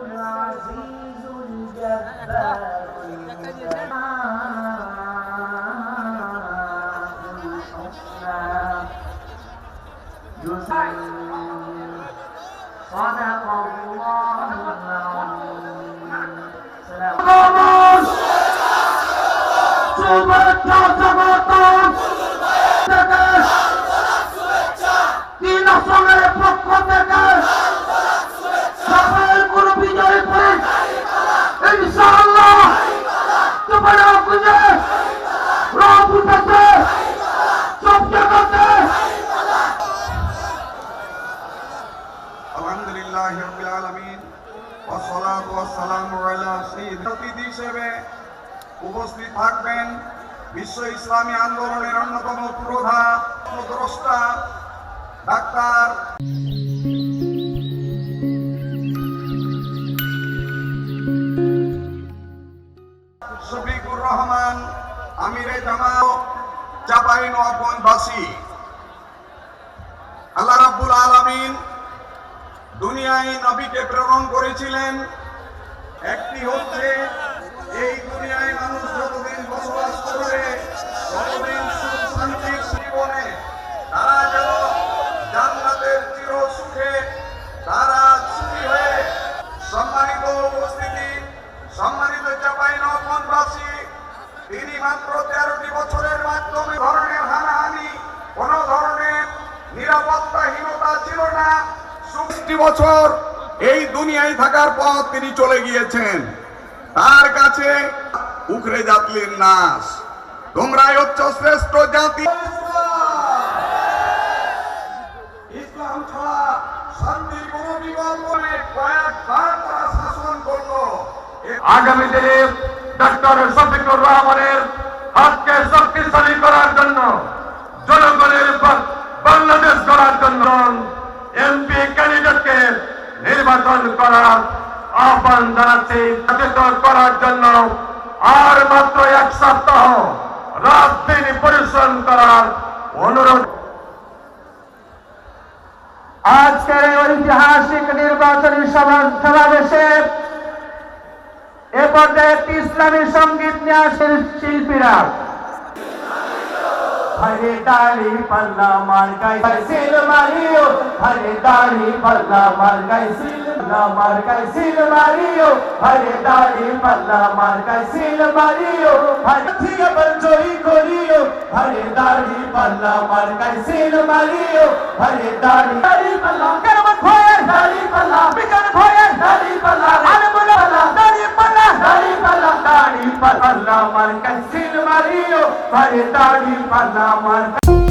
العزيز الجبار صدق الله আলহামদুলিল্লাহি রাব্বিল আলামিন ওয়াসসালাতু ওয়াসসালামু আলা সাইয়্যিদিল অতিথি হিসেবে উপস্থিত থাকবেন বিশ্ব ইসলামী আন্দোলনের অন্যতম পুরোধা দ্রষ্টা ডাক্তার শফিকুর রহমান আমিরে জামাত চাঁপাইনবাবগঞ্জবাসী। আল্লাহ রাব্বুল আলামিন দুনিয়ায় নবীকে প্রেরণ করেছিলেন, একটি হচ্ছে এই দুনিয়ায় মানুষ যতদিন বসবাস করবে ততদিন সুখ শান্তির জীবনে তারা যেন জান্নাতের চির সুখে তারা সুখী হয়ে। সম্মানিত উপস্থিতি, সম্মানিত চাঁপাইনবাবগঞ্জবাসী, তিনি মাত্র 13টি বছরের মাধ্যমে ধরনের হানাহানি, কোন ধরনের নিরাপত্তাহীনতা ছিল না। 60 বছর এই দুনিয়ায় থাকার পর তিনি চলে গিয়েছেন। তার কাছে উখরে জাতলির নাস, তোমরাই হচ্ছ শ্রেষ্ঠ জাতি। ইসলাম ছাড়া শান্তির কোন বিকল্প নেই। কয়েকবার তারা শাসন করলো। আগামী দিনে ডক্টর শফিকুর রহমানের হাতকে শক্তিশালী করার জন্য, জনগণের বাংলাদেশ গড়ার জন্য এমপি ক্যান্ডিডেটকে নির্বাচন করার আহ্বান জানাচ্ছি। সচেতন করার জন্য আর মাত্র 1 সপ্তাহ রাত দিন পরিশ্রম করার অনুরোধ। আজকের ঐতিহাসিক নির্বাচনী সমাবেশে এ পর্যায়ে একটি ইসলামী সঙ্গীত নিয়ে আসেন শিল্পীরা। হরে দাড়ি পাল্লা মার্কায় সিল মারিও, হরে দাড়ি পাল্লা মার্কায় সিল মার্কায় সিল মারিও, হরে দাড়ি পাল্লা মার্কায় সিল মারিও, হরে ঠিয়া বলজয়ী করিও, হরে দাড়ি পাল্লা মার্কায় সিল মারিও, হরে দাড়ি পাল্লা কেমন ভয়ে দাড়ি পাল্লা বিকান ভয়ে দাড়ি পাল্লা আরে বলা দাড়ি পাল্লা মার্কায় সিল মারিও, হরে দাড়ি পাল্লা মার্কায়